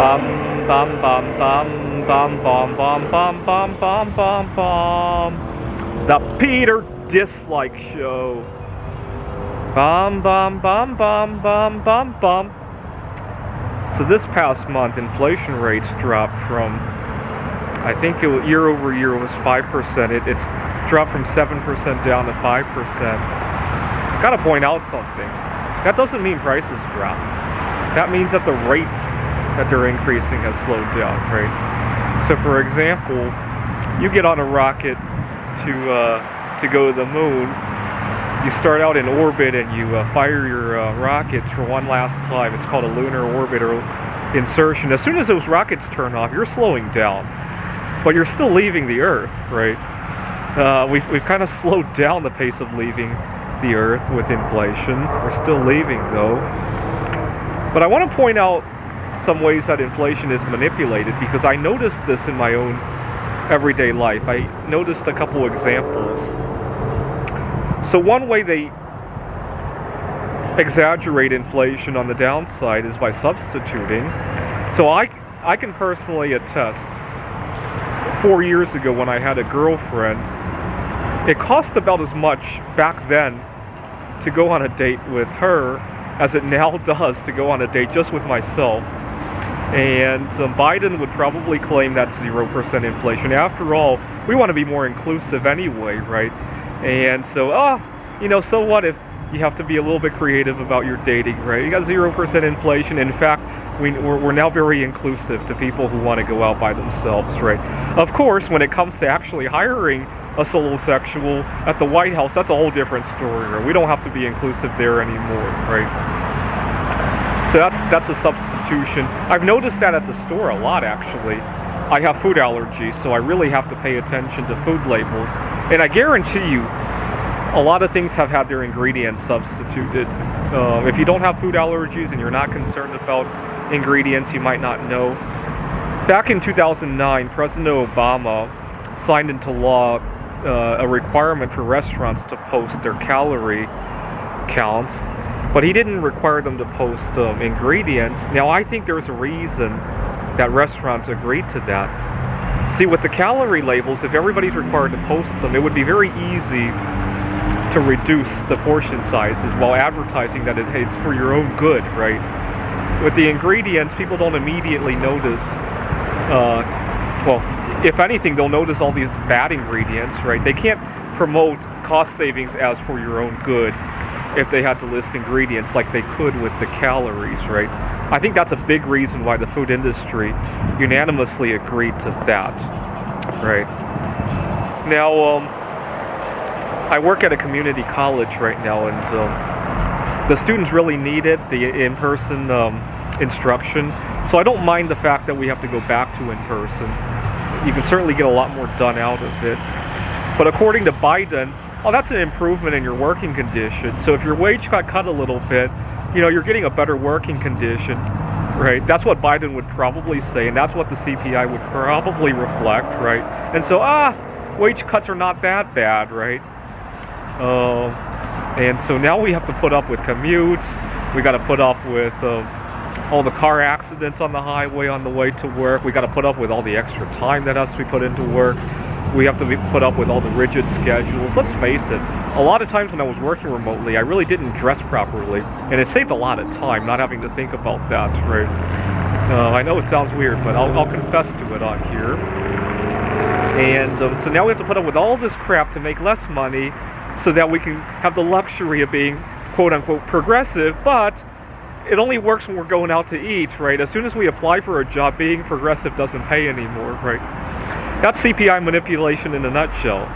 Bum bum bum bum bum bum bum bum bum bum bum bum. The Peter Dislike Show. Bum bum bum bum bum bum bum. So this past month, inflation rates dropped from, I think year over year it was 5%. It's dropped from 7% down to 5%. Gotta point out something. That doesn't mean prices drop. That means that the rate that they're increasing has slowed down, right? So for example, you get on a rocket to go to the moon. You start out in orbit and you fire your rockets for one last time. It's called a lunar orbiter insertion. As soon as those rockets turn off, you're slowing down, but you're still leaving the Earth, right? We've kind of slowed down the pace of leaving the Earth with inflation. We're still leaving though. But I want to point out some ways that inflation is manipulated, because I noticed this in my own everyday life. I noticed a couple examples. So one way they exaggerate inflation on the downside is by substituting. So I can personally attest, 4 years ago when I had a girlfriend, it cost about as much back then to go on a date with her as it now does to go on a date just with myself. And Biden would probably claim that's 0% inflation. After all, we want to be more inclusive anyway, right? And so, so what if you have to be a little bit creative about your dating, right? You got 0% inflation. In fact, we're now very inclusive to people who want to go out by themselves, right? Of course, when it comes to actually hiring a solosexual at the White House, that's a whole different story, right? We don't have to be inclusive there anymore, right? So that's a substitution. I've noticed that at the store a lot, actually. I have food allergies, so I really have to pay attention to food labels. And I guarantee you, a lot of things have had their ingredients substituted. If you don't have food allergies and you're not concerned about ingredients, you might not know. Back in 2009, President Obama signed into law a requirement for restaurants to post their calorie counts, but he didn't require them to post ingredients. Now, I think there's a reason that restaurants agreed to that. See, with the calorie labels, if everybody's required to post them, it would be very easy to reduce the portion sizes while advertising that it's for your own good, right? With the ingredients, people don't immediately notice, if anything, they'll notice all these bad ingredients, right? They can't promote cost savings as for your own good if they had to list ingredients like they could with the calories, right? I think that's a big reason why the food industry unanimously agreed to that, right? Now, I work at a community college right now, and the students really needed the in-person instruction, so I don't mind the fact that we have to go back to in-person. You can certainly get a lot more done out of it. But according to Biden, that's an improvement in your working condition. So if your wage got cut a little bit, you're getting a better working condition, right? That's what Biden would probably say, and that's what the CPI would probably reflect, right? And so, wage cuts are not that bad, right? And so now we have to put up with commutes. We got to put up with all the car accidents on the highway on the way to work. We got to put up with all the extra time that has to be put into work. We have to put up with all the rigid schedules. Let's face it, a lot of times when I was working remotely, I really didn't dress properly, and it saved a lot of time not having to think about that, right? I know it sounds weird, but I'll confess to it on here. And so now we have to put up with all this crap to make less money so that we can have the luxury of being quote-unquote progressive, but it only works when we're going out to eat, right? As soon as we apply for a job, being progressive doesn't pay anymore, right? That's CPI manipulation in a nutshell.